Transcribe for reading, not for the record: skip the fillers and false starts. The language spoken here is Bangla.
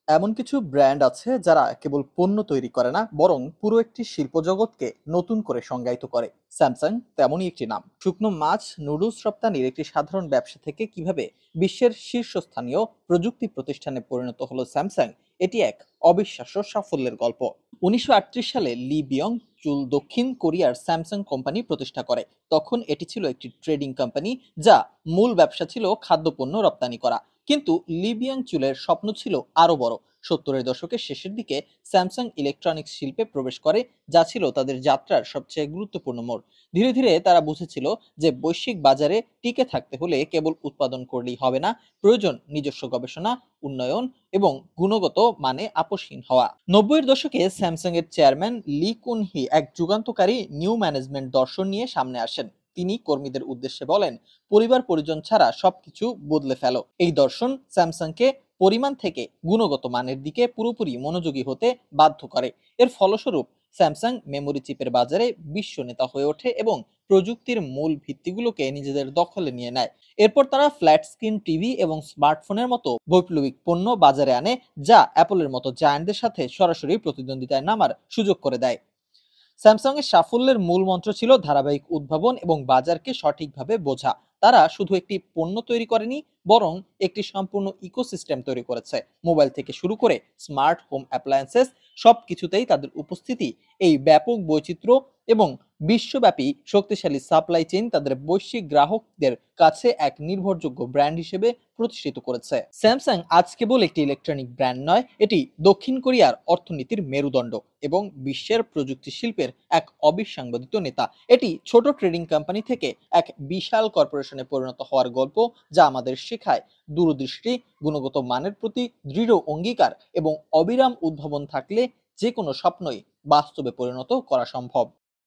এমন কিছু ব্র্যান্ড আছে যারা কেবল পণ্য তৈরি করে না, বরং পুরো একটি শিল্প জগৎকে নতুন করে সংজ্ঞায়িত করে। স্যামসাং তেমনই একটি নাম। শুকনো মাছ, নুডলস রপ্তানির একটি সাধারণ ব্যবসা থেকে কিভাবে বিশ্বের শীর্ষস্থানীয় প্রযুক্তি প্রতিষ্ঠানে পরিণত হলো স্যামসাং, এটি এক অবিশ্বাস্য সাফল্যের গল্প। ১৯৩৮ সালে লি বিয়ং চুল দক্ষিণ কোরিয়ার স্যামসাং কোম্পানি প্রতিষ্ঠা করে। তখন এটি ছিল একটি ট্রেডিং কোম্পানি, যা মূল ব্যবসা ছিল খাদ্যপণ্য রপ্তানি করা। কিন্তু লিবিয়ান চুলের স্বপ্ন ছিল আরো বড়। ৭০-এর দশকের শেষের দিকে স্যামসাং ইলেকট্রনিক্স শিল্পে প্রবেশ করে, যা ছিল তাদের যাত্রার সবচেয়ে গুরুত্বপূর্ণ মোড়। ধীরে ধীরে তারা বুঝেছিল যে বৈশ্বিক বাজারে টিকে থাকতে হলে কেবল উৎপাদন করলেই হবে না, প্রয়োজন নিজস্ব গবেষণা, উন্নয়ন এবং গুণগত মানে আপোষহীন হওয়া। ৯০-এর দশকে স্যামসাং এর চেয়ারম্যান লি কুন হি এক যুগান্তকারী নিউ ম্যানেজমেন্ট দর্শন নিয়ে সামনে আসেন। তিনি কর্মীদের উদ্দেশ্যে বলেন, পরিবার পরিজন ছাড়া সবকিছু বদলে ফেলো। এই দর্শন স্যামসাংকে পরিমাণ থেকে গুণগত মানের দিকে পুরোপুরি মনোযোগী হতে বাধ্য করে। এর ফলস্বরূপ স্যামসাং মেমোরি চিপের বাজারে বিশ্ব নেতা হয়ে ওঠে এবং প্রযুক্তির মূল ভিত্তিগুলোকে নিজেদের দখলে নিয়ে নেয়। এরপর তারা ফ্ল্যাট স্ক্রিন টিভি এবং স্মার্টফোনের মতো বৈপ্লবিক পণ্য বাজারে আনে, যা অ্যাপলের মতো জায়ান্টদের সাথে সরাসরি প্রতিদ্বন্দ্বিতায় নামার সুযোগ করে দেয়। স্যামসাং এর সাফল্যের মূল মন্ত্র ছিল ধারাবাহিক উদ্ভাবন এবং বাজারকে সঠিকভাবে বোঝা। তারা শুধু একটি পণ্য তৈরি করেনি, বরং একটি সম্পূর্ণ ইকোসিস্টেম তৈরি করেছে। মোবাইল থেকে শুরু করে স্মার্ট হোম অ্যাপ্লায়েন্সেস, সবকিছুতেই তাদের উপস্থিতি, এই ব্যাপক বৈচিত্র্য এবং বিশ্বব্যাপী শক্তিশালী সাপ্লাই চেইন তাদের বৈশ্বিক গ্রাহকদের কাছে এক নির্ভরযোগ্য ব্র্যান্ড হিসেবে প্রতিষ্ঠিত করেছে। স্যামসাং আজ কেবল একটি ইলেকট্রনিক ব্র্যান্ড নয়, এটি দক্ষিণ কোরিয়ার অর্থনীতির মেরুদণ্ড এবং বিশ্বের প্রযুক্তি শিল্পের এক অবিসংবাদিত নেতা। এটি ছোট ট্রেডিং কোম্পানি থেকে এক বিশাল কর্পোরেশনে পরিণত হওয়ার গল্প, যা আমাদের শেখায় দূরদৃষ্টি, গুণগত মানের প্রতি দৃঢ় অঙ্গীকার এবং অবিরাম উদ্ভাবন থাকলে যে কোনো স্বপ্নই বাস্তবে পরিণত করা সম্ভব।